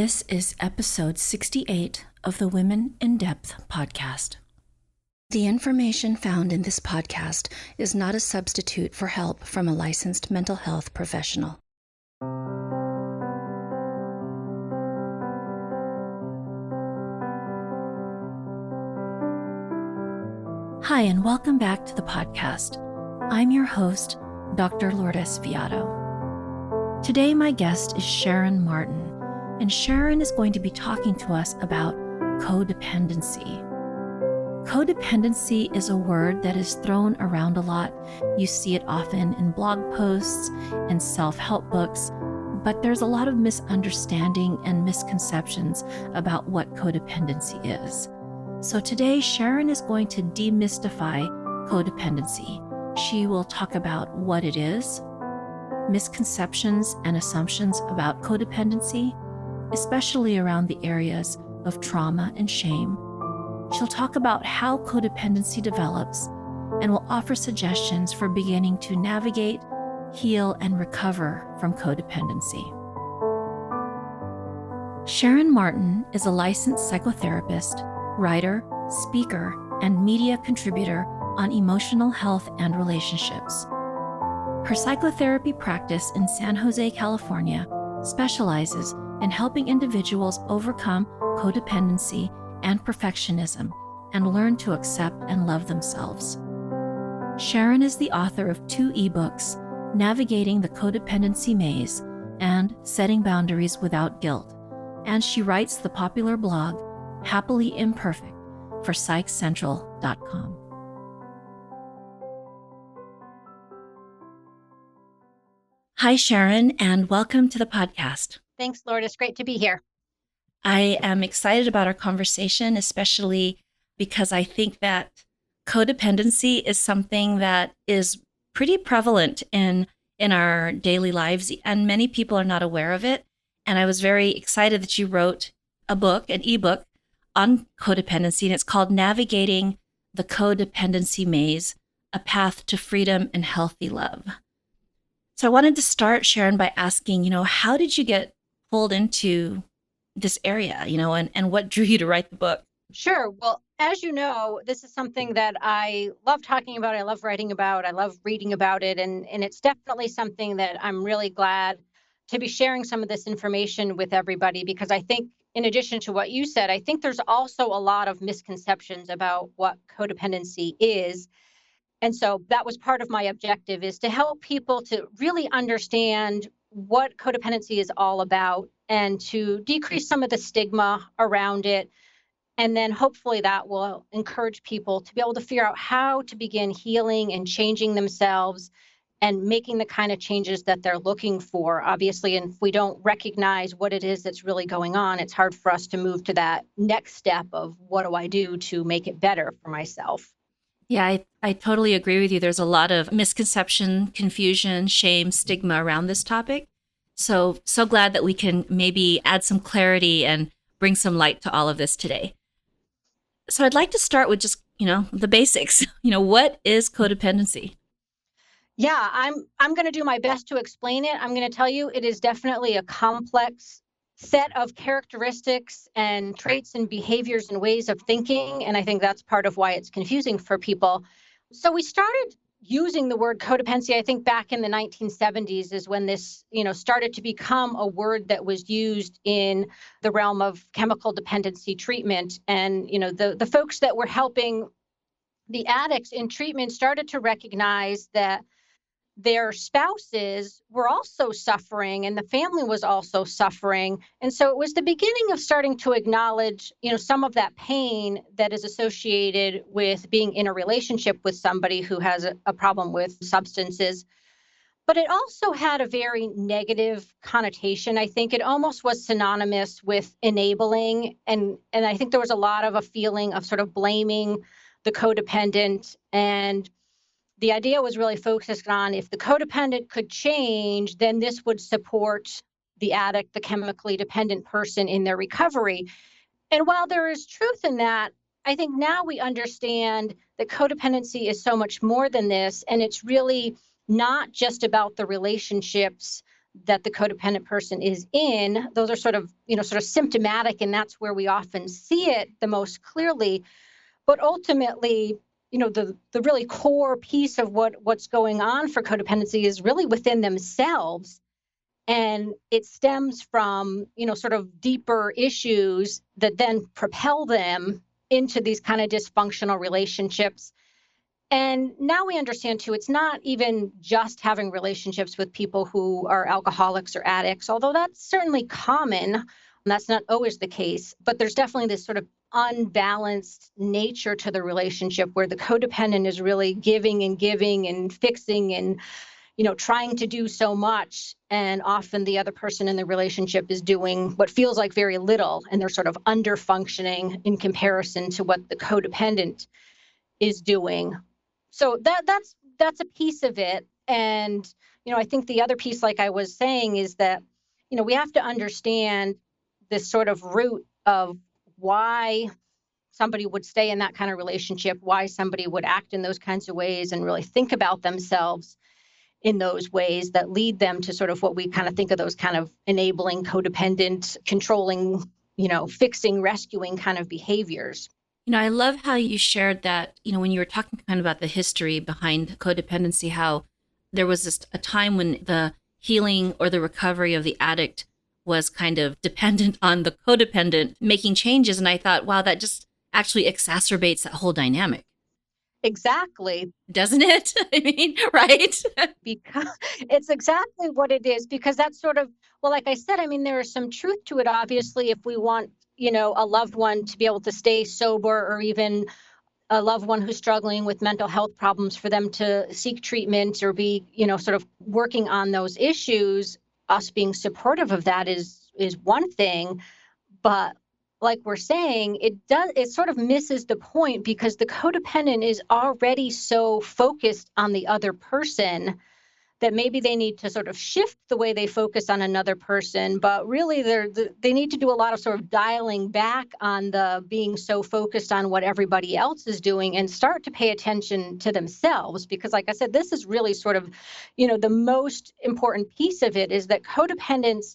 This is episode 68 of the Women in Depth podcast. The information found in this podcast is not a substitute for help from a licensed mental health professional. Hi, and welcome back to the podcast. I'm your host, Dr. Lourdes Viado. Today, my guest is Sharon Martin, and Sharon is going to be talking to us about codependency. Codependency is a word that is thrown around a lot. You see it often in blog posts and self-help books, but there's a lot of misunderstanding and misconceptions about what codependency is. So today, Sharon is going to demystify codependency. She will talk about what it is, misconceptions and assumptions about codependency, especially around the areas of trauma and shame. She'll talk about how codependency develops and will offer suggestions for beginning to navigate, heal, and recover from codependency. Sharon Martin is a licensed psychotherapist, writer, speaker, and media contributor on emotional health and relationships. Her psychotherapy practice in San Jose, California, specializes in helping individuals overcome codependency and perfectionism and learn to accept and love themselves. Sharon is the author of 2 ebooks, Navigating the Codependency Maze and Setting Boundaries Without Guilt, and she writes the popular blog Happily Imperfect for PsychCentral.com. Hi, Sharon, and welcome to the podcast. Thanks, Lourdes. Great to be here. I am excited about our conversation, especially because I think that codependency is something that is pretty prevalent in our daily lives, and many people are not aware of it. And I was very excited that you wrote an ebook on codependency, and it's called Navigating the Codependency Maze, A Path to Freedom and Healthy Love. So I wanted to start, Sharon, by asking, how did you get pulled into this area, and what drew you to write the book? Sure. Well, as you know, this is something that I love talking about. I love writing about. I love reading about it. And it's definitely something that I'm really glad to be sharing some of this information with everybody, because I think, in addition to what you said, I think there's also a lot of misconceptions about what codependency is. And so that was part of my objective, is to help people to really understand what codependency is all about and to decrease some of the stigma around it. And then hopefully that will encourage people to be able to figure out how to begin healing and changing themselves and making the kind of changes that they're looking for. Obviously, and if we don't recognize what it is that's really going on, it's hard for us to move to that next step of what do I do to make it better for myself. Yeah, I totally agree with you. There's a lot of misconception, confusion, shame, stigma around this topic. So glad that we can maybe add some clarity and bring some light to all of this today. So I'd like to start with just, the basics. What is codependency? Yeah, I'm going to do my best to explain it. I'm going to tell you it is definitely a complex set of characteristics and traits and behaviors and ways of thinking. And I think that's part of why it's confusing for people. So we started using the word codependency, I think back in the 1970s is when this, started to become a word that was used in the realm of chemical dependency treatment. And, the folks that were helping the addicts in treatment started to recognize that their spouses were also suffering and the family was also suffering. And so it was the beginning of starting to acknowledge, some of that pain that is associated with being in a relationship with somebody who has a problem with substances. But it also had a very negative connotation. I think it almost was synonymous with enabling. And I think there was a lot of a feeling of sort of blaming the codependent, and the idea was really focused on if the codependent could change, then this would support the addict, the chemically dependent person in their recovery. And while there is truth in that, I think now we understand that codependency is so much more than this. And it's really not just about the relationships that the codependent person is in. Those are sort of, sort of symptomatic, and that's where we often see it the most clearly. But ultimately, the really core piece of what's going on for codependency is really within themselves. And it stems from, sort of deeper issues that then propel them into these kind of dysfunctional relationships. And now we understand too, it's not even just having relationships with people who are alcoholics or addicts, although that's certainly common. And that's not always the case. But there's definitely this sort of unbalanced nature to the relationship where the codependent is really giving and fixing and, trying to do so much. And often the other person in the relationship is doing what feels like very little, and they're sort of under functioning in comparison to what the codependent is doing. So that's a piece of it. And, I think the other piece, like I was saying, is that, we have to understand this sort of root of why somebody would stay in that kind of relationship, why somebody would act in those kinds of ways, and really think about themselves in those ways that lead them to sort of what we kind of think of those kind of enabling, codependent, controlling, fixing, rescuing kind of behaviors. I love how you shared that, when you were talking kind of about the history behind codependency, how there was a time when the healing or the recovery of the addict was kind of dependent on the codependent making changes. And I thought, wow, that just actually exacerbates that whole dynamic. Exactly. Doesn't it? I mean, right? Because it's exactly what it is, because that's sort of, well, like I said, I mean, there is some truth to it, obviously, if we want, a loved one to be able to stay sober, or even a loved one who's struggling with mental health problems, for them to seek treatment or be, sort of working on those issues. Us being supportive of that is one thing. But like we're saying, it sort of misses the point, because the codependent is already so focused on the other person that maybe they need to sort of shift the way they focus on another person. But really, they need to do a lot of sort of dialing back on the being so focused on what everybody else is doing, and start to pay attention to themselves. Because like I said, this is really sort of, the most important piece of it, is that codependents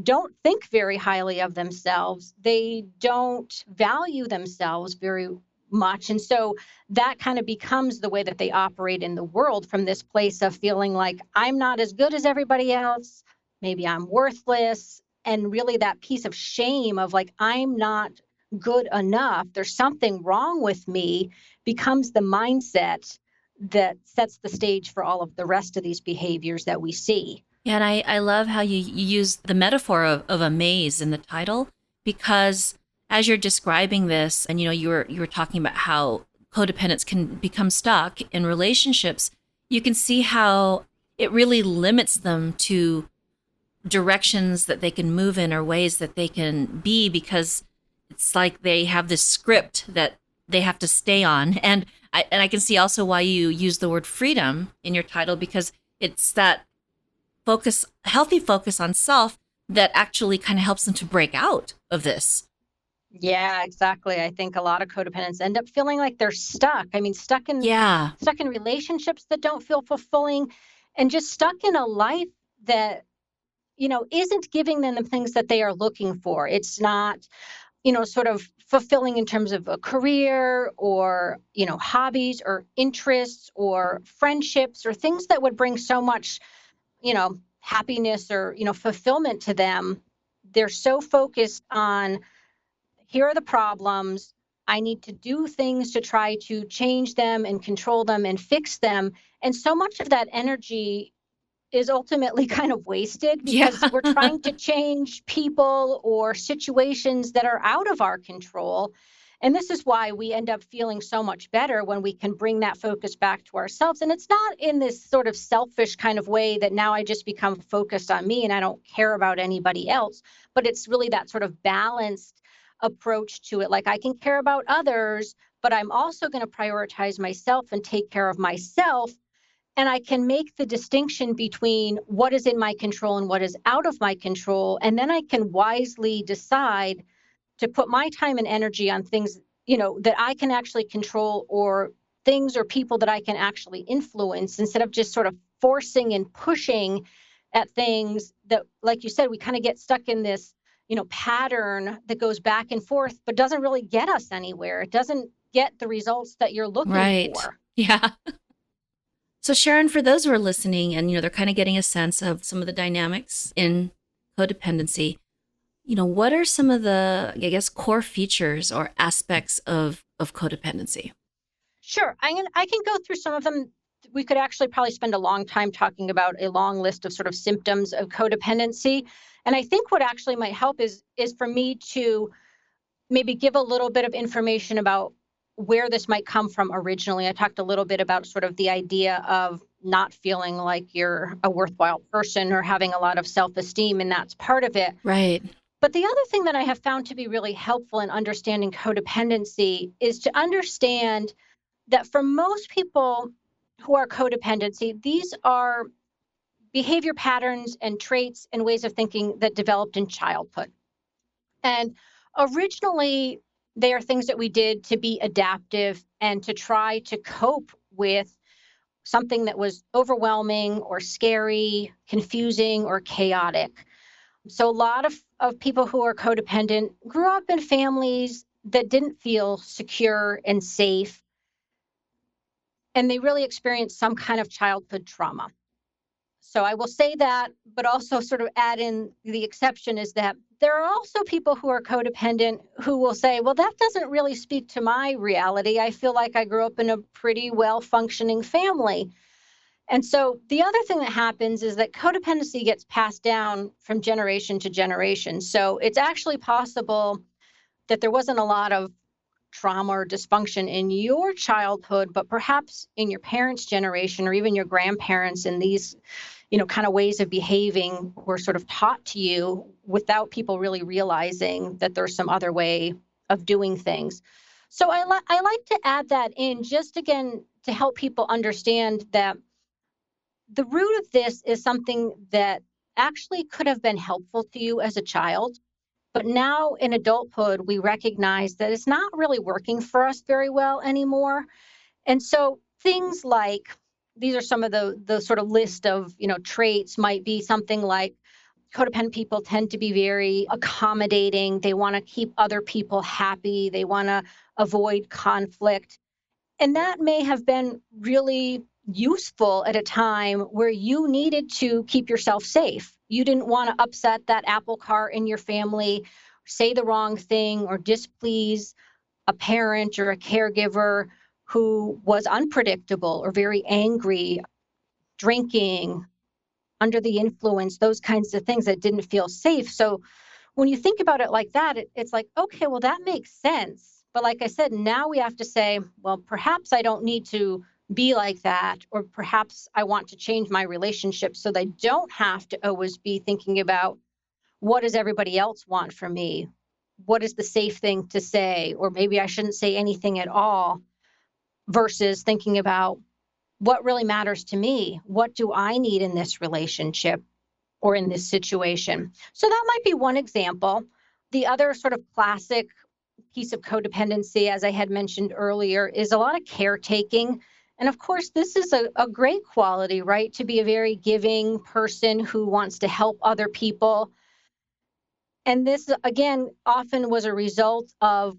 don't think very highly of themselves. They don't value themselves very much. And so that kind of becomes the way that they operate in the world, from this place of feeling like I'm not as good as everybody else. Maybe I'm worthless. And really that piece of shame of like, I'm not good enough, there's something wrong with me, becomes the mindset that sets the stage for all of the rest of these behaviors that we see. Yeah, and I love how you use the metaphor of a maze in the title, because as you're describing this, and you were talking about how codependents can become stuck in relationships, you can see how it really limits them to directions that they can move in, or ways that they can be, because it's like they have this script that they have to stay on. And I can see also why you use the word freedom in your title, because it's that healthy focus on self that actually kind of helps them to break out of this. Yeah, exactly. I think a lot of codependents end up feeling like they're stuck. I mean, Yeah. stuck in relationships that don't feel fulfilling, and just stuck in a life that, isn't giving them the things that they are looking for. It's not, sort of fulfilling in terms of a career, or, hobbies or interests or friendships, or things that would bring so much, happiness or, fulfillment to them. They're so focused on, here are the problems. I need to do things to try to change them and control them and fix them. And so much of that energy is ultimately kind of wasted, Yeah. because we're trying to change people or situations that are out of our control. And this is why we end up feeling so much better when we can bring that focus back to ourselves. And it's not in this sort of selfish kind of way that now I just become focused on me and I don't care about anybody else, but it's really that sort of balanced approach to it. Like, I can care about others, but I'm also going to prioritize myself and take care of myself. And I can make the distinction between what is in my control and what is out of my control. And then I can wisely decide to put my time and energy on things, that I can actually control, or things or people that I can actually influence, instead of just sort of forcing and pushing at things that, like you said, we kind of get stuck in this, pattern that goes back and forth, but doesn't really get us anywhere. It doesn't get the results that you're looking Right. for. Yeah. So, Sharon, for those who are listening and, they're kind of getting a sense of some of the dynamics in codependency, what are some of the, I guess, core features or aspects of codependency? Sure. I can go through some of them. We could actually probably spend a long time talking about a long list of sort of symptoms of codependency. And I think what actually might help is for me to maybe give a little bit of information about where this might come from originally. I talked a little bit about sort of the idea of not feeling like you're a worthwhile person or having a lot of self-esteem, and that's part of it. Right. But the other thing that I have found to be really helpful in understanding codependency is to understand that for most people who are codependency, these are behavior patterns and traits and ways of thinking that developed in childhood. And originally, they are things that we did to be adaptive and to try to cope with something that was overwhelming or scary, confusing, or chaotic. So, a lot of people who are codependent grew up in families that didn't feel secure and safe, and they really experienced some kind of childhood trauma. So I will say that, but also sort of add in the exception is that there are also people who are codependent who will say, well, that doesn't really speak to my reality. I feel like I grew up in a pretty well functioning family. And so the other thing that happens is that codependency gets passed down from generation to generation. So it's actually possible that there wasn't a lot of trauma or dysfunction in your childhood, but perhaps in your parents' generation or even your grandparents, and these kind of ways of behaving were sort of taught to you without people really realizing that there's some other way of doing things. So I like to add that in just again to help people understand that the root of this is something that actually could have been helpful to you as a child. But now in adulthood, we recognize that it's not really working for us very well anymore. And so things like these are some of the sort of list of traits might be something like codependent people tend to be very accommodating. They want to keep other people happy. They want to avoid conflict. And that may have been really useful at a time where you needed to keep yourself safe. You didn't want to upset that apple cart in your family, say the wrong thing, or displease a parent or a caregiver who was unpredictable or very angry, drinking, under the influence, those kinds of things that didn't feel safe. So when you think about it like that, it's like, okay, well, that makes sense. But like I said, now we have to say, well, perhaps I don't need to be like that, or perhaps I want to change my relationship so that I don't have to always be thinking about what does everybody else want from me? What is the safe thing to say? Or maybe I shouldn't say anything at all versus thinking about what really matters to me. What do I need in this relationship or in this situation? So that might be one example. The other sort of classic piece of codependency, as I had mentioned earlier, is a lot of caretaking. And of course, this is a great quality, right? To be a very giving person who wants to help other people. And this, again, often was a result of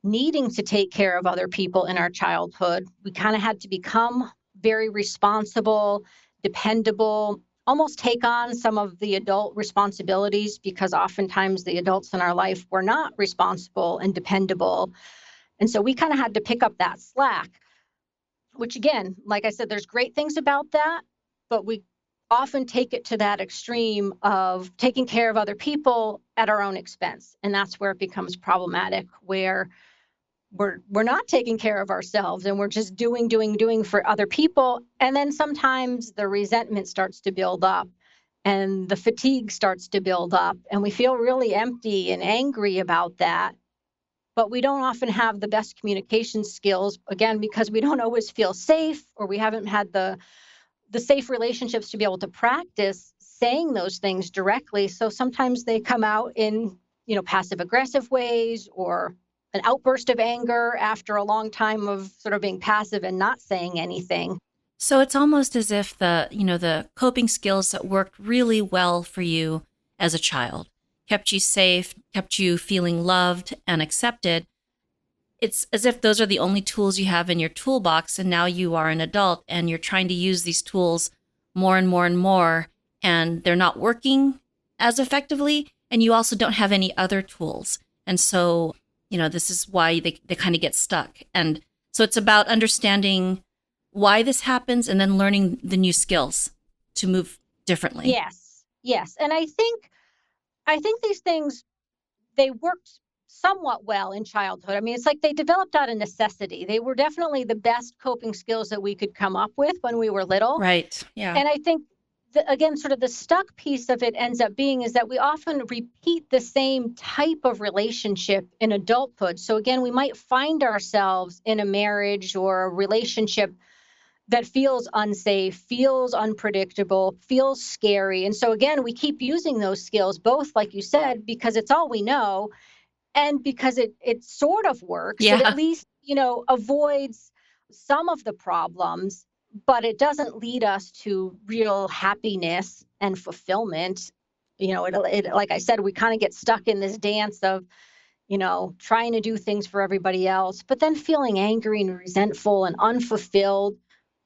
needing to take care of other people in our childhood. We kind of had to become very responsible, dependable, almost take on some of the adult responsibilities because oftentimes the adults in our life were not responsible and dependable. And so we kind of had to pick up that slack, which again, like I said, there's great things about that, but we often take it to that extreme of taking care of other people at our own expense. And that's where it becomes problematic, where we're not taking care of ourselves and we're just doing for other people. And then sometimes the resentment starts to build up and the fatigue starts to build up and we feel really empty and angry about that. But we don't often have the best communication skills, again, because we don't always feel safe or we haven't had the safe relationships to be able to practice saying those things directly. So sometimes they come out in, passive aggressive ways or an outburst of anger after a long time of sort of being passive and not saying anything. So it's almost as if the coping skills that worked really well for you as a child, kept you safe, kept you feeling loved and accepted. It's as if those are the only tools you have in your toolbox, and now you are an adult and you're trying to use these tools more and more and more, and they're not working as effectively, and you also don't have any other tools. And so, this is why they kind of get stuck. And so it's about understanding why this happens and then learning the new skills to move differently. Yes. Yes. And I think these things, they worked somewhat well in childhood. I mean, it's like they developed out of necessity. They were definitely the best coping skills that we could come up with when we were little. Right. Yeah. And I think again, sort of the stuck piece of it ends up being is that we often repeat the same type of relationship in adulthood. So again, we might find ourselves in a marriage or a relationship that feels unsafe, feels unpredictable, feels scary. And so again, we keep using those skills, both like you said, because it's all we know, and because it sort of works. It at Yeah. least, avoids some of the problems, but it doesn't lead us to real happiness and fulfillment. It like I said, we kind of get stuck in this dance of, trying to do things for everybody else, but then feeling angry and resentful and unfulfilled,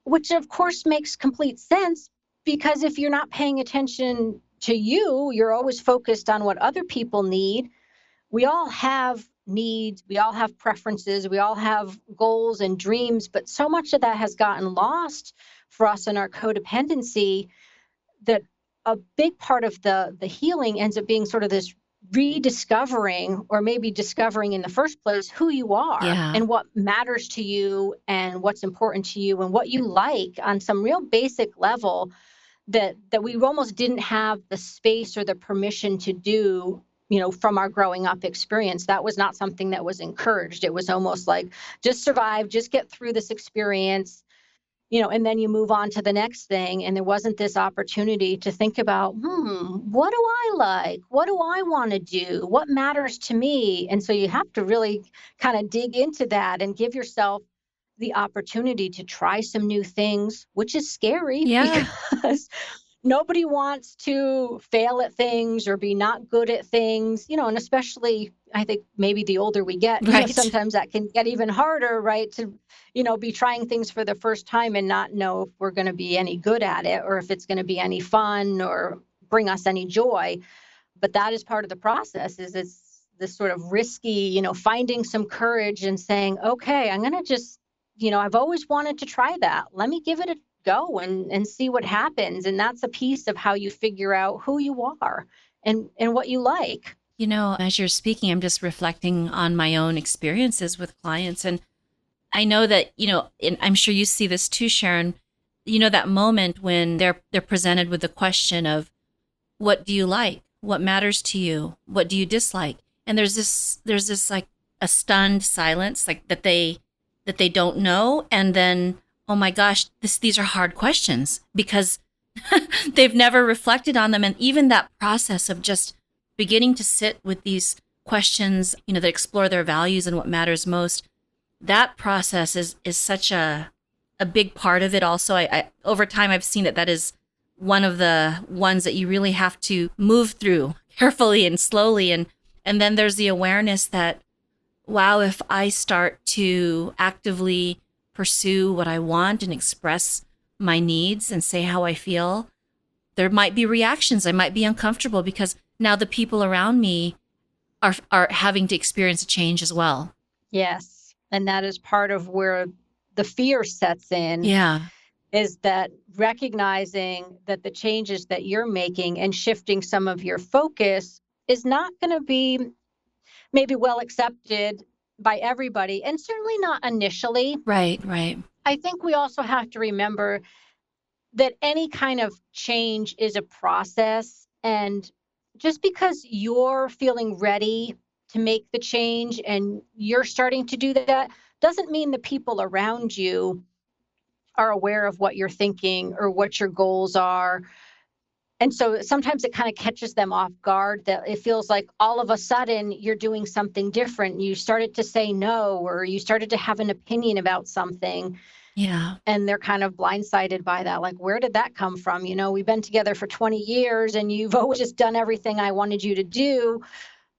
which of course makes complete sense, because if you're not paying attention to you, you're always focused on what other people need. We all have needs, we all have preferences, we all have goals and dreams, but so much of that has gotten lost for us in our codependency, that a big part of the healing ends up being sort of this rediscovering, or maybe discovering in the first place, who you are Yeah. and what matters to you and what's important to you and what you like on some real basic level, that we almost didn't have the space or the permission to do, from our growing up experience. That was not something that was encouraged. It was almost like, just survive, just get through this experience, and then you move on to the next thing. And there wasn't this opportunity to think about, what do I like? What do I want to do? What matters to me? And so you have to really kind of dig into that and give yourself the opportunity to try some new things, which is scary Yeah. because nobody wants to fail at things or be not good at things, and especially I think maybe the older we get, Right. sometimes that can get even harder, right? To, be trying things for the first time and not know if we're going to be any good at it or if it's going to be any fun or bring us any joy. But that is part of the process, is it's this sort of risky, finding some courage and saying, okay, I'm going to just, I've always wanted to try that. Let me give it a go and see what happens. And that's a piece of how you figure out who you are and what you like. As you're speaking, I'm just reflecting on my own experiences with clients. And I know that, and I'm sure you see this too, Sharon, that moment when they're presented with the question of, what do you like? What matters to you? What do you dislike? And there's this like a stunned silence, like that they don't know. And then, oh my gosh, these are hard questions because they've never reflected on them. And even that process of just beginning to sit with these questions, that explore their values and what matters most, that process is such a big part of it. Also, I over time I've seen that is one of the ones that you really have to move through carefully and slowly. And then there's the awareness that, wow, if I start to actively pursue what I want and express my needs and say how I feel, there might be reactions. I might be uncomfortable because now the people around me are having to experience a change as well. Yes. And that is part of where the fear sets in, Yeah. is that recognizing that the changes that you're making and shifting some of your focus is not going to be maybe well accepted by everybody, and certainly not initially. Right, right. I think we also have to remember that any kind of change is a process. And just because you're feeling ready to make the change and you're starting to do that doesn't mean the people around you are aware of what you're thinking or what your goals are. And so sometimes it kind of catches them off guard, that it feels like all of a sudden you're doing something different. You started to say no, or you started to have an opinion about something. Yeah. And they're kind of blindsided by that. Like, where did that come from? We've been together for 20 years and you've always just done everything I wanted you to do.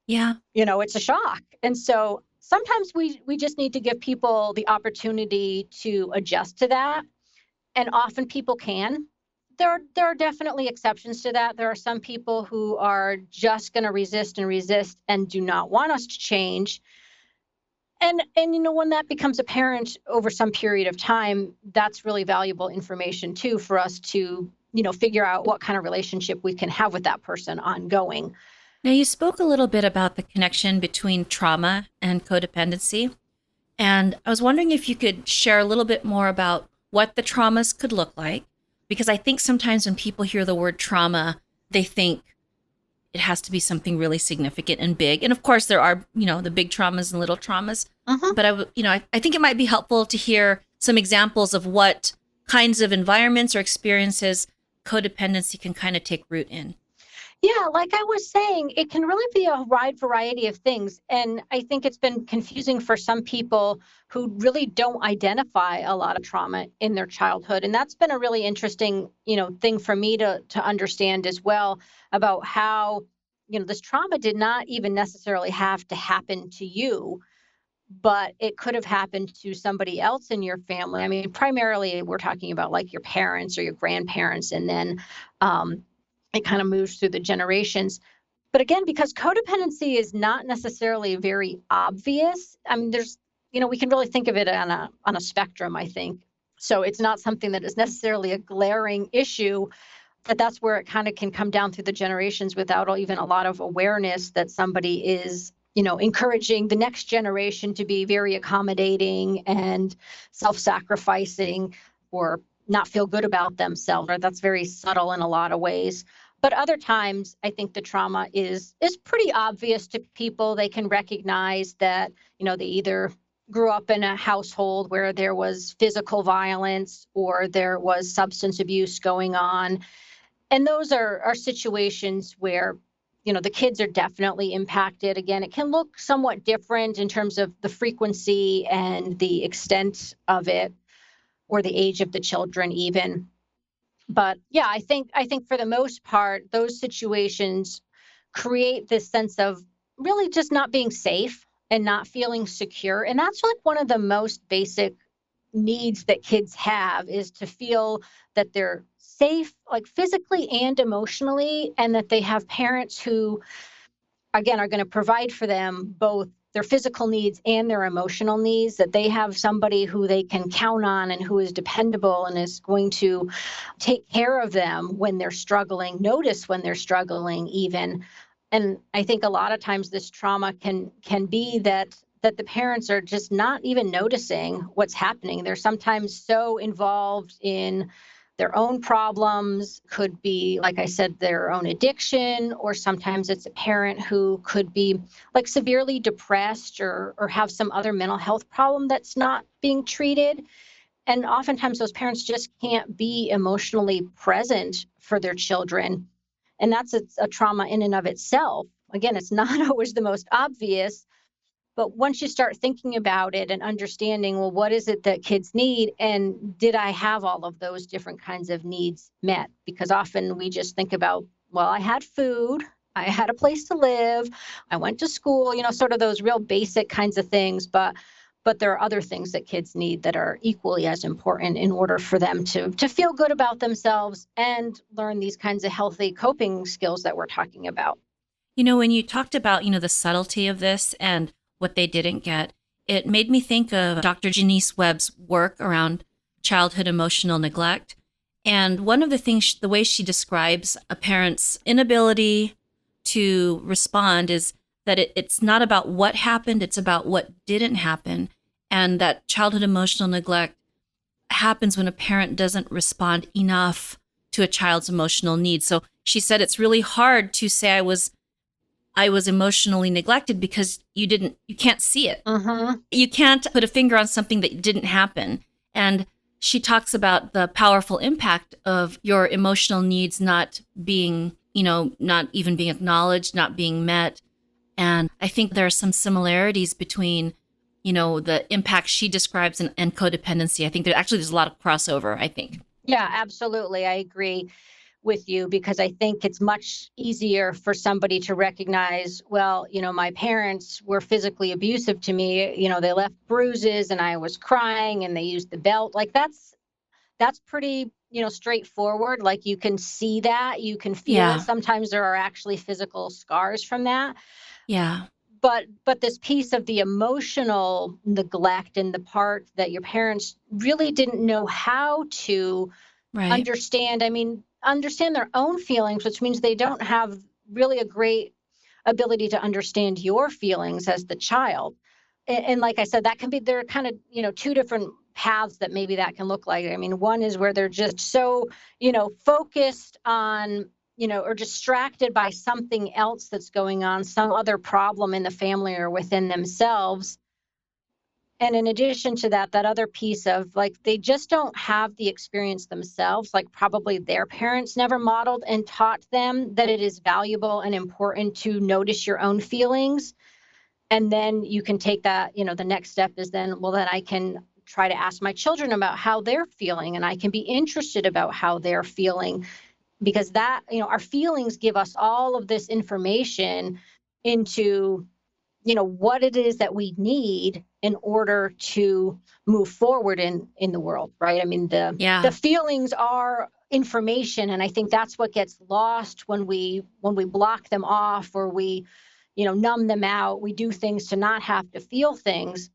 Yeah. It's a shock. And so sometimes we just need to give people the opportunity to adjust to that. And often people can. There are definitely exceptions to that. There are some people who are just going to resist and resist and do not want us to change. And when that becomes apparent over some period of time, that's really valuable information too for us to figure out what kind of relationship we can have with that person ongoing. Now, you spoke a little bit about the connection between trauma and codependency. And I was wondering if you could share a little bit more about what the traumas could look like. Because I think sometimes when people hear the word trauma, they think it has to be something really significant and big. And of course, there are, the big traumas and little traumas. But I think it might be helpful to hear some examples of what kinds of environments or experiences codependency can kind of take root in. Yeah, like I was saying, it can really be a wide variety of things. And I think it's been confusing for some people who really don't identify a lot of trauma in their childhood. And that's been a really interesting, thing for me to understand as well, about how, this trauma did not even necessarily have to happen to you, but it could have happened to somebody else in your family. I mean, primarily we're talking about like your parents or your grandparents, and then it kind of moves through the generations. But again, because codependency is not necessarily very obvious, I mean, we can really think of it on a spectrum, I think. So it's not something that is necessarily a glaring issue, but that's where it kind of can come down through the generations without even a lot of awareness that somebody is, encouraging the next generation to be very accommodating and self-sacrificing, or not feel good about themselves. Or that's very subtle in a lot of ways. But other times, I think the trauma is pretty obvious to people. They can recognize that, they either grew up in a household where there was physical violence or there was substance abuse going on. And those are situations where, the kids are definitely impacted. Again, it can look somewhat different in terms of the frequency and the extent of it, or the age of the children even. But yeah, I think for the most part, those situations create this sense of really just not being safe and not feeling secure. And that's like one of the most basic needs that kids have, is to feel that they're safe, like physically and emotionally, and that they have parents who, again, are going to provide for them both their physical needs and their emotional needs, that they have somebody who they can count on and who is dependable and is going to take care of them when they're struggling, notice when they're struggling even. And I think a lot of times this trauma can be that the parents are just not even noticing what's happening. They're sometimes so involved in their own problems, could be, like I said, their own addiction, or sometimes it's a parent who could be like severely depressed or have some other mental health problem that's not being treated. And oftentimes those parents just can't be emotionally present for their children. And that's a trauma in and of itself. Again, it's not always the most obvious, but once you start thinking about it and understanding, well, what is it that kids need? And did I have all of those different kinds of needs met? Because often we just think about, well, I had food, I had a place to live, I went to school, sort of those real basic kinds of things. But there are other things that kids need that are equally as important in order for them to feel good about themselves and learn these kinds of healthy coping skills that we're talking about. When you talked about, the subtlety of this and what they didn't get, it made me think of Dr. Janice Webb's work around childhood emotional neglect. And one of the things, the way she describes a parent's inability to respond is that it's not about what happened, it's about what didn't happen. And that childhood emotional neglect happens when a parent doesn't respond enough to a child's emotional needs. So she said it's really hard to say I was emotionally neglected because you can't see it. Mm-hmm. You can't put a finger on something that didn't happen. And she talks about the powerful impact of your emotional needs not being, not even being acknowledged, not being met. And I think there are some similarities between the impact she describes and codependency. I think there's a lot of crossover, I think. Yeah, absolutely. I agree with you because I think it's much easier for somebody to recognize, well, my parents were physically abusive to me. They left bruises and I was crying and they used the belt. Like that's pretty, straightforward. Like you can see that, you can feel it. Yeah. Sometimes there are actually physical scars from that. Yeah. But this piece of the emotional neglect and the part that your parents really didn't know how to Right. understand their own feelings, which means they don't have really a great ability to understand your feelings as the child. And like I said, that can be, there are kind of, two different paths that maybe that can look like. I mean, one is where they're just so, focused on, or distracted by something else that's going on, some other problem in the family or within themselves. And in addition to that, that other piece of like, they just don't have the experience themselves. Like, probably their parents never modeled and taught them that it is valuable and important to notice your own feelings. And then you can take that, the next step is then, well, then I can try to ask my children about how they're feeling and I can be interested about how they're feeling because that, our feelings give us all of this information into what it is that we need in order to move forward in the world, right? I mean, the Yeah. feelings are information, and I think that's what gets lost when we block them off or we numb them out. We do things to not have to feel things.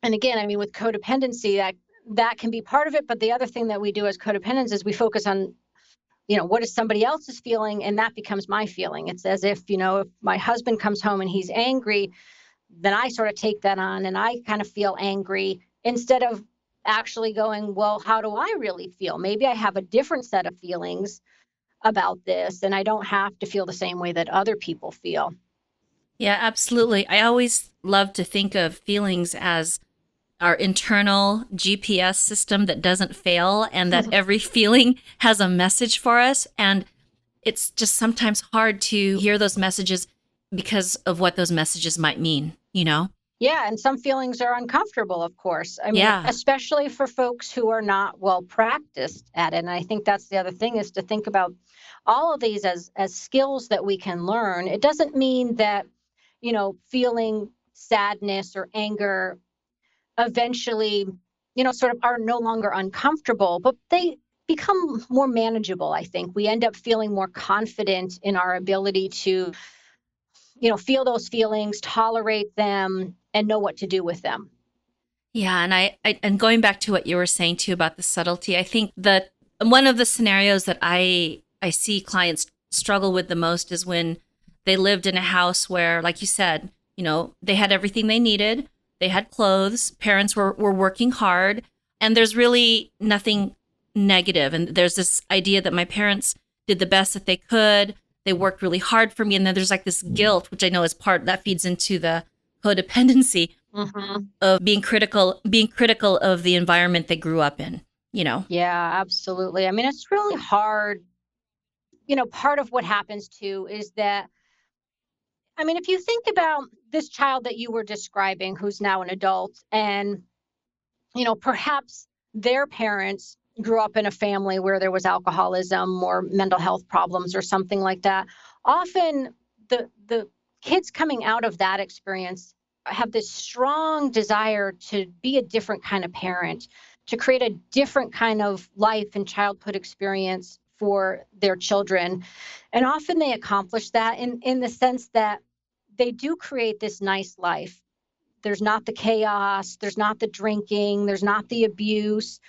And again, I mean, with codependency, that can be part of it, but the other thing that we do as codependents is we focus on what is somebody else's feeling, and that becomes my feeling. It's as if if my husband comes home and he's angry, then I sort of take that on and I kind of feel angry instead of actually going, well, how do I really feel? Maybe I have a different set of feelings about this and I don't have to feel the same way that other people feel. Yeah, absolutely. I always love to think of feelings as our internal GPS system that doesn't fail and that every feeling has a message for us. And it's just sometimes hard to hear those messages because of what those messages might mean? Yeah, and some feelings are uncomfortable, of course. I mean, Yeah. especially for folks who are not well practiced at it. And I think that's the other thing is to think about all of these as skills that we can learn. It doesn't mean that, feeling sadness or anger eventually, sort of are no longer uncomfortable, but they become more manageable, I think. We end up feeling more confident in our ability to, feel those feelings, tolerate them, and know what to do with them. Yeah, and and going back to what you were saying too about the subtlety, I think that one of the scenarios that I see clients struggle with the most is when they lived in a house where, like you said, they had everything they needed, they had clothes, parents were working hard, and there's really nothing negative. And there's this idea that my parents did the best that they could. They worked really hard for me, and then there's like this guilt, which I know is part that feeds into the codependency Mm-hmm. of being critical of the environment they grew up in. Yeah, absolutely. I mean, it's really hard. Part of what happens too is that, I mean, if you think about this child that you were describing who's now an adult, and, perhaps their parents grew up in a family where there was alcoholism or mental health problems or something like that. Often the kids coming out of that experience have this strong desire to be a different kind of parent, to create a different kind of life and childhood experience for their children. And often they accomplish that in the sense that they do create this nice life. There's not the chaos, there's not the drinking, there's not the abuse,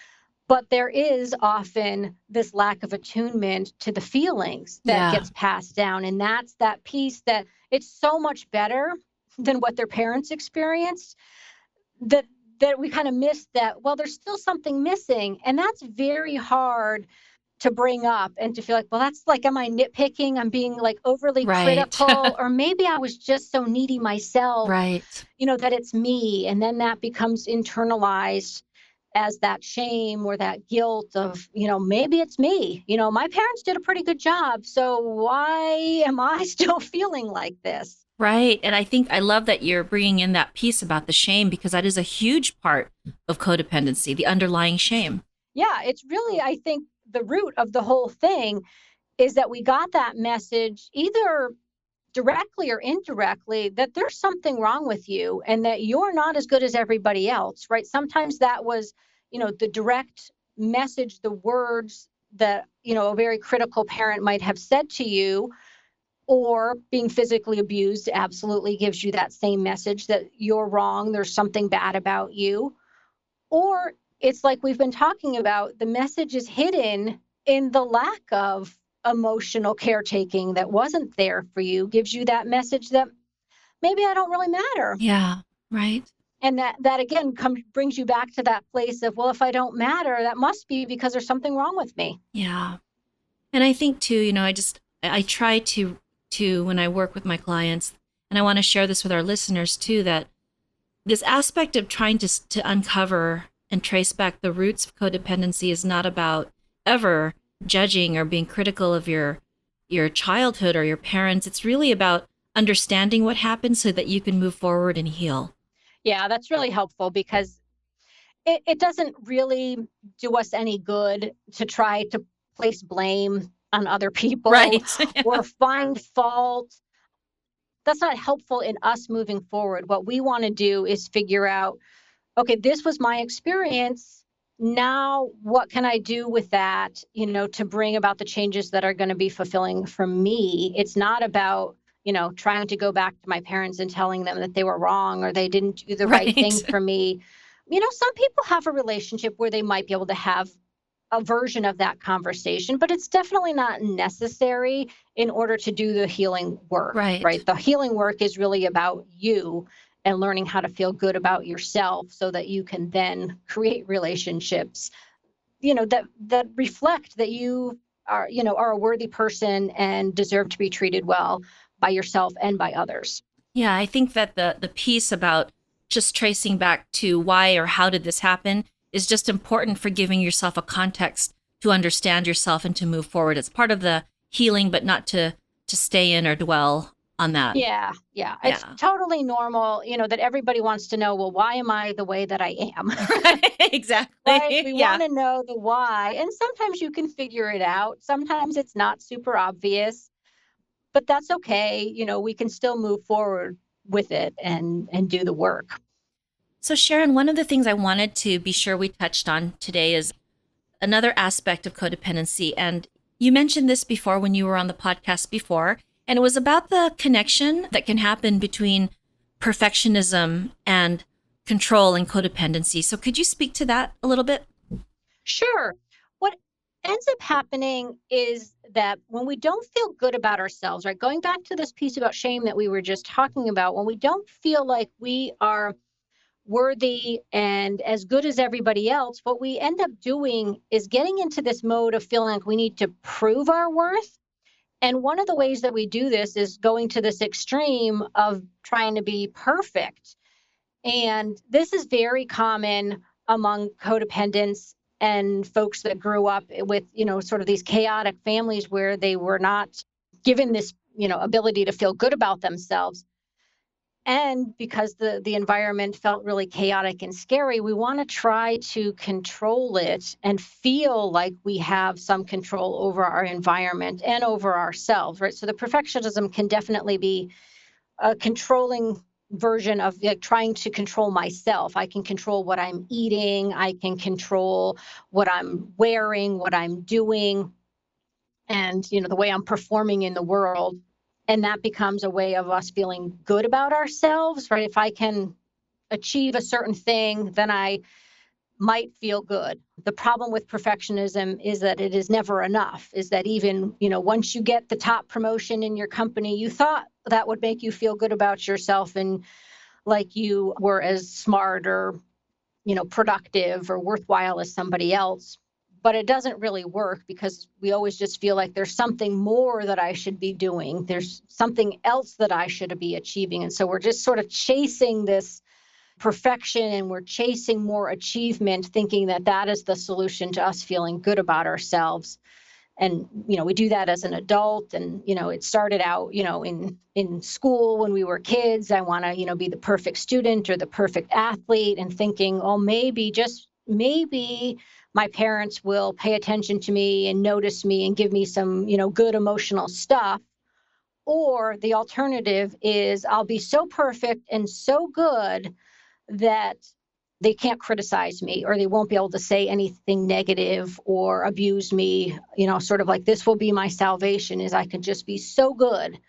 but there is often this lack of attunement to the feelings that Yeah. gets passed down. And that's that piece that it's so much better than what their parents experienced that we kind of miss that, well, there's still something missing. And that's very hard to bring up and to feel like, well, that's like, am I nitpicking? I'm being like overly Right. critical, or maybe I was just so needy myself, Right. that it's me. And then that becomes internalized as that shame or that guilt of, maybe it's me. My parents did a pretty good job. So why am I still feeling like this? Right. And I think I love that you're bringing in that piece about the shame because that is a huge part of codependency, the underlying shame. Yeah, it's really, I think, the root of the whole thing is that we got that message either directly or indirectly that there's something wrong with you and that you're not as good as everybody else, right? Sometimes that was, the direct message, the words that, a very critical parent might have said to you, or being physically abused absolutely gives you that same message that you're wrong, there's something bad about you. Or it's like we've been talking about, the message is hidden in the lack of emotional caretaking that wasn't there for you, gives you that message that maybe I don't really matter. Yeah. Right. And that again brings you back to that place of, well, if I don't matter, that must be because there's something wrong with me. Yeah. And I think too, I try to when I work with my clients, and I want to share this with our listeners too, that this aspect of trying to uncover and trace back the roots of codependency is not about ever judging or being critical of your childhood or your parents. It's really about understanding what happened so that you can move forward and heal. Yeah, that's really helpful because it doesn't really do us any good to try to place blame on other people Right. or find fault. That's not helpful in us moving forward. What we want to do is figure out, okay, this was my experience. Now, what can I do with that, to bring about the changes that are going to be fulfilling for me? It's not about, trying to go back to my parents and telling them that they were wrong or they didn't do the right Right. thing for me. Some people have a relationship where they might be able to have a version of that conversation, but it's definitely not necessary in order to do the healing work, Right. right? The healing work is really about you and learning how to feel good about yourself so that you can then create relationships, that reflect that you are a worthy person and deserve to be treated well by yourself and by others. Yeah, I think that the piece about just tracing back to why or how did this happen is just important for giving yourself a context to understand yourself and to move forward. It's part of the healing, but not to stay in or dwell on that. Yeah, yeah. It's Yeah. totally normal, that everybody wants to know, well, why am I the way that I am? Right. Right? Exactly. We Yeah. want to know the why. And sometimes you can figure it out. Sometimes it's not super obvious, but that's okay. We can still move forward with it and do the work. So Sharon, one of the things I wanted to be sure we touched on today is another aspect of codependency. And you mentioned this before when you were on the podcast before, and it was about the connection that can happen between perfectionism and control and codependency. So could you speak to that a little bit? Sure. What ends up happening is that when we don't feel good about ourselves, right? Going back to this piece about shame that we were just talking about, when we don't feel like we are worthy and as good as everybody else, what we end up doing is getting into this mode of feeling like we need to prove our worth. And one of the ways that we do this is going to this extreme of trying to be perfect. And this is very common among codependents and folks that grew up with, sort of these chaotic families where they were not given this, ability to feel good about themselves. And because the environment felt really chaotic and scary, we want to try to control it and feel like we have some control over our environment and over ourselves, right? So the perfectionism can definitely be a controlling version of like trying to control myself. I can control what I'm eating, I can control what I'm wearing, what I'm doing, and the way I'm performing in the world. And that becomes a way of us feeling good about ourselves, right? If I can achieve a certain thing, then I might feel good. The problem with perfectionism is that it is never enough, is that even, once you get the top promotion in your company, you thought that would make you feel good about yourself and like you were as smart or, productive or worthwhile as somebody else. But it doesn't really work because we always just feel like there's something more that I should be doing. There's something else that I should be achieving. And so we're just sort of chasing this perfection and we're chasing more achievement, thinking that that is the solution to us feeling good about ourselves. And we do that as an adult. And it started out in school when we were kids. I want to be the perfect student or the perfect athlete, and thinking, oh, maybe, just maybe, my parents will pay attention to me and notice me and give me some good emotional stuff. Or the alternative is I'll be so perfect and so good that they can't criticize me, or they won't be able to say anything negative or abuse me. Sort of like, this will be my salvation, is I can just be so good.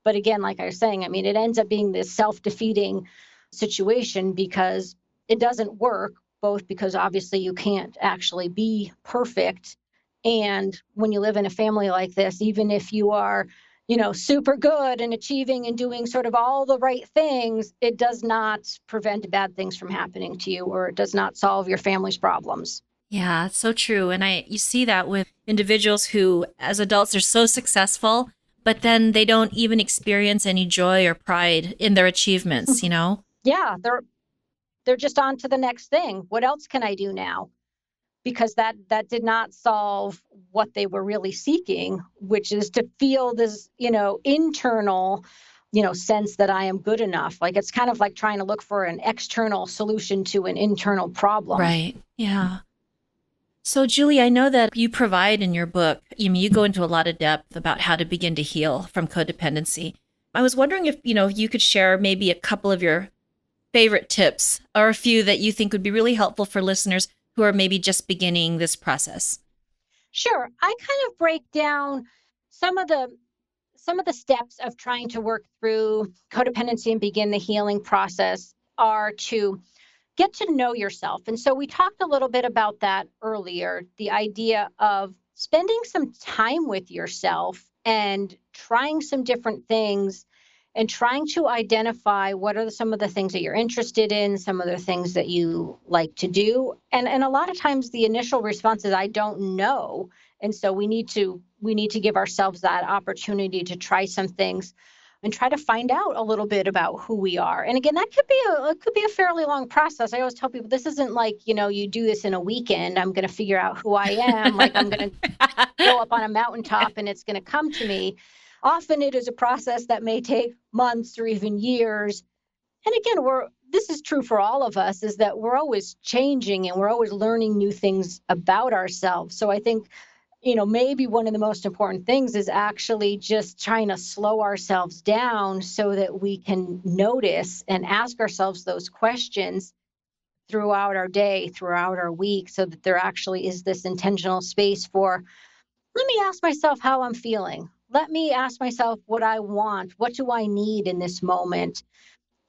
But again, like I was saying, I mean, it ends up being this self-defeating situation, because it doesn't work, both because obviously you can't actually be perfect. And when you live in a family like this, even if you are, super good and achieving and doing sort of all the right things, it does not prevent bad things from happening to you, or it does not solve your family's problems. Yeah, it's so true. And you see that with individuals who, as adults, are so successful, but then they don't even experience any joy or pride in their achievements, you know? Yeah, they're just on to the next thing. What else can I do now? Because that did not solve what they were really seeking, which is to feel this, internal, sense that I am good enough. Like, it's kind of like trying to look for an external solution to an internal problem. Right. Yeah. So, Julie, I know that you provide in your book, you go into a lot of depth about how to begin to heal from codependency. I was wondering if, you could share maybe a couple of your favorite tips, or a few that you think would be really helpful for listeners who are maybe just beginning this process. Sure. I kind of break down some of the steps of trying to work through codependency and begin the healing process are to get to know yourself. And so we talked a little bit about that earlier, the idea of spending some time with yourself and trying some different things, and trying to identify what are some of the things that you're interested in, some of the things that you like to do. And a lot of times the initial response is, I don't know. And so we need to give ourselves that opportunity to try some things and try to find out a little bit about who we are. And again, that could be a fairly long process. I always tell people, this isn't like, you do this in a weekend. I'm going to figure out who I am. Like, I'm going to go up on a mountaintop and it's going to come to me. Often it is a process that may take months or even years. And again, this is true for all of us, is that we're always changing and we're always learning new things about ourselves. So I think, maybe one of the most important things is actually just trying to slow ourselves down so that we can notice and ask ourselves those questions throughout our day, throughout our week, so that there actually is this intentional space for, let me ask myself how I'm feeling. Let me ask myself what I want. What do I need in this moment?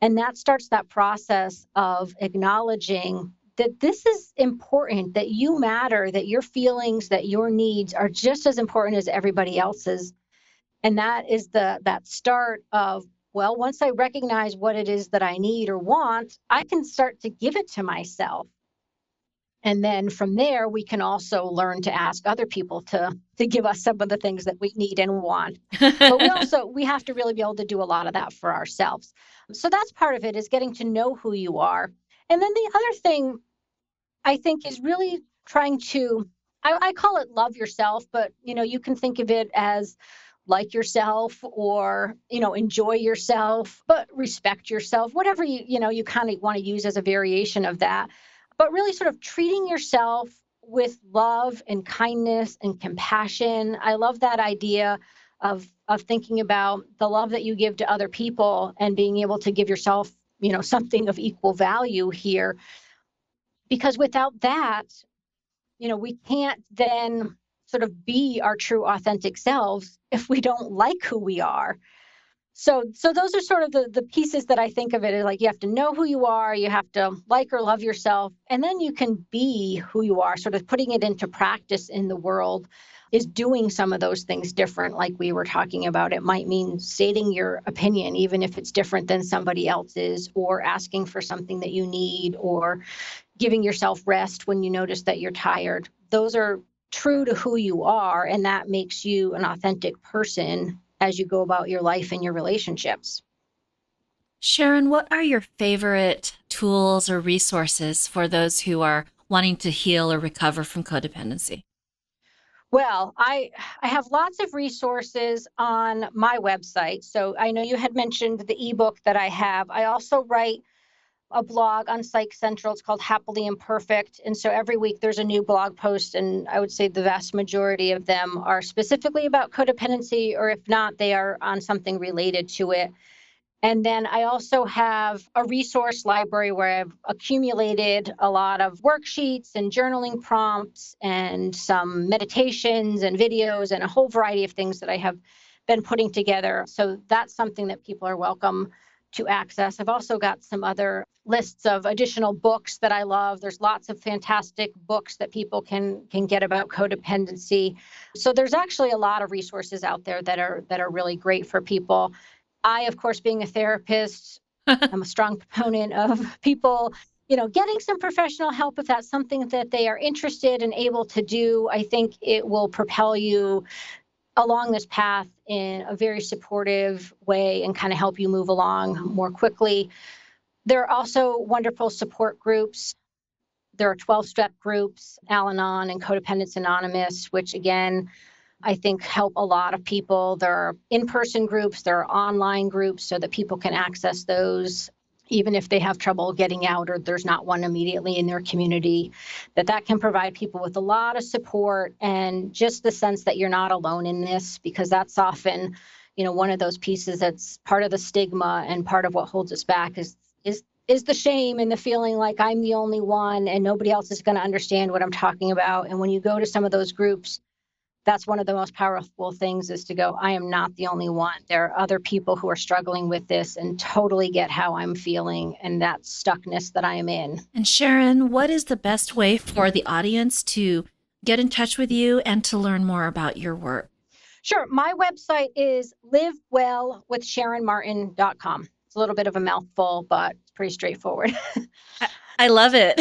And that starts that process of acknowledging that this is important, that you matter, that your feelings, that your needs are just as important as everybody else's. And that is that start of, well, once I recognize what it is that I need or want, I can start to give it to myself. And then from there, we can also learn to ask other people to give us some of the things that we need and want. But we have to really be able to do a lot of that for ourselves. So that's part of it, is getting to know who you are. And then the other thing I think is really trying to, I call it love yourself, but you can think of it as like yourself, or enjoy yourself, but respect yourself, whatever you kind of want to use as a variation of that. But really sort of treating yourself with love and kindness and compassion. I love that idea of thinking about the love that you give to other people and being able to give yourself something of equal value here, because without that, we can't then sort of be our true authentic selves if we don't like who we are. So those are sort of the pieces that I think of it as, like, you have to know who you are, you have to like or love yourself, and then you can be who you are. Sort of putting it into practice in the world is doing some of those things different, like we were talking about. It might mean stating your opinion, even if it's different than somebody else's, or asking for something that you need, or giving yourself rest when you notice that you're tired. Those are true to who you are, and that makes you an authentic person as you go about your life and your relationships. Sharon, what are your favorite tools or resources for those who are wanting to heal or recover from codependency? Well, I have lots of resources on my website. So I know you had mentioned the ebook that I have. I also write a blog on Psych Central. It's called Happily Imperfect. And so every week there's a new blog post. And I would say the vast majority of them are specifically about codependency, or if not, they are on something related to it. And then I also have a resource library where I've accumulated a lot of worksheets and journaling prompts and some meditations and videos and a whole variety of things that I have been putting together. So that's something that people are welcome to access. I've also got some other lists of additional books that I love. There's lots of fantastic books that people can get about codependency. So there's actually a lot of resources out there that are really great for people. I, of course, being a therapist, I'm a strong proponent of people, getting some professional help if that's something that they are interested and able to do. I think it will propel you along this path in a very supportive way and kind of help you move along more quickly. There are also wonderful support groups. There are 12-step groups, Al-Anon and Codependence Anonymous, which again, I think help a lot of people. There are in-person groups, there are online groups so that people can access those, even if they have trouble getting out or there's not one immediately in their community, that can provide people with a lot of support and just the sense that you're not alone in this, because that's often, one of those pieces that's part of the stigma and part of what holds us back is the shame and the feeling like I'm the only one and nobody else is going to understand what I'm talking about. And when you go to some of those groups, that's one of the most powerful things, is to go, I am not the only one. There are other people who are struggling with this and totally get how I'm feeling and that stuckness that I am in. And Sharon, what is the best way for the audience to get in touch with you and to learn more about your work? Sure. My website is livewellwithsharonmartin.com. It's a little bit of a mouthful, but it's pretty straightforward. I love it.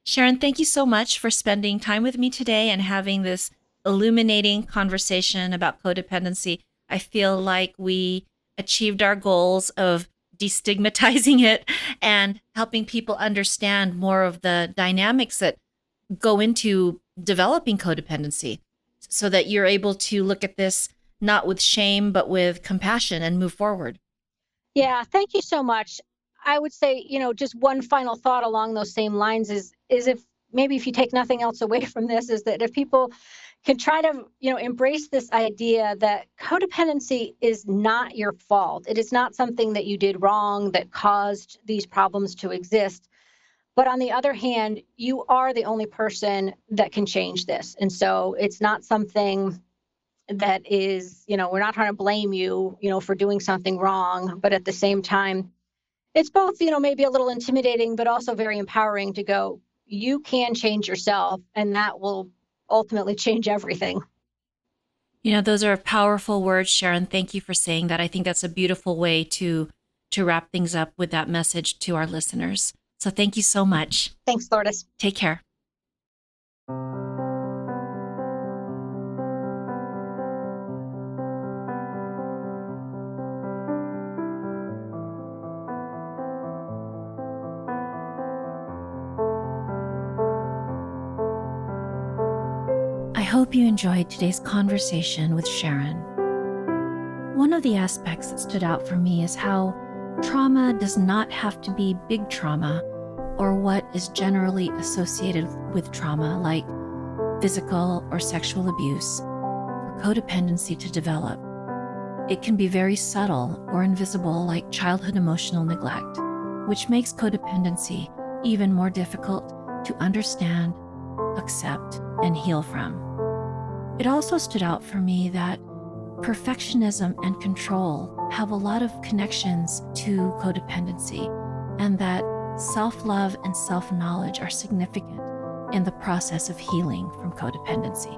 Sharon, thank you so much for spending time with me today and having this illuminating conversation about codependency. I feel like we achieved our goals of destigmatizing it and helping people understand more of the dynamics that go into developing codependency so that you're able to look at this not with shame, but with compassion and move forward. Yeah, thank you so much. I would say, just one final thought along those same lines is if you take nothing else away from this, is that if people can try to, embrace this idea that codependency is not your fault. It is not something that you did wrong that caused these problems to exist. But on the other hand, you are the only person that can change this. And so it's not something that is, we're not trying to blame you, for doing something wrong. But at the same time, it's both, maybe a little intimidating, but also very empowering to go, you can change yourself, and that will ultimately change everything. Those are powerful words, Sharon. Thank you for saying that. I think that's a beautiful way to wrap things up with that message to our listeners. So thank you so much. Thanks, Lourdes. Take care. I hope you enjoyed today's conversation with Sharon. One of the aspects that stood out for me is how trauma does not have to be big trauma or what is generally associated with trauma, like physical or sexual abuse, for codependency to develop. It can be very subtle or invisible, like childhood emotional neglect, which makes codependency even more difficult to understand, accept, and heal from. It also stood out for me that perfectionism and control have a lot of connections to codependency, and that self-love and self-knowledge are significant in the process of healing from codependency.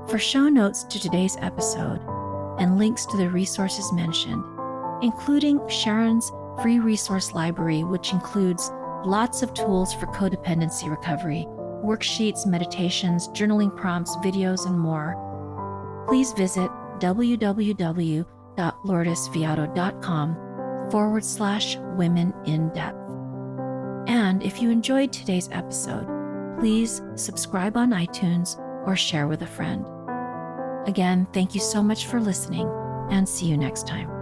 For show notes to today's episode and links to the resources mentioned, including Sharon's free resource library, which includes lots of tools for codependency recovery, worksheets, meditations, journaling prompts, videos, and more, please visit www.lourdesviato.com/women-in-depth. And if you enjoyed today's episode, please subscribe on iTunes or share with a friend. Again, thank you so much for listening, and see you next time.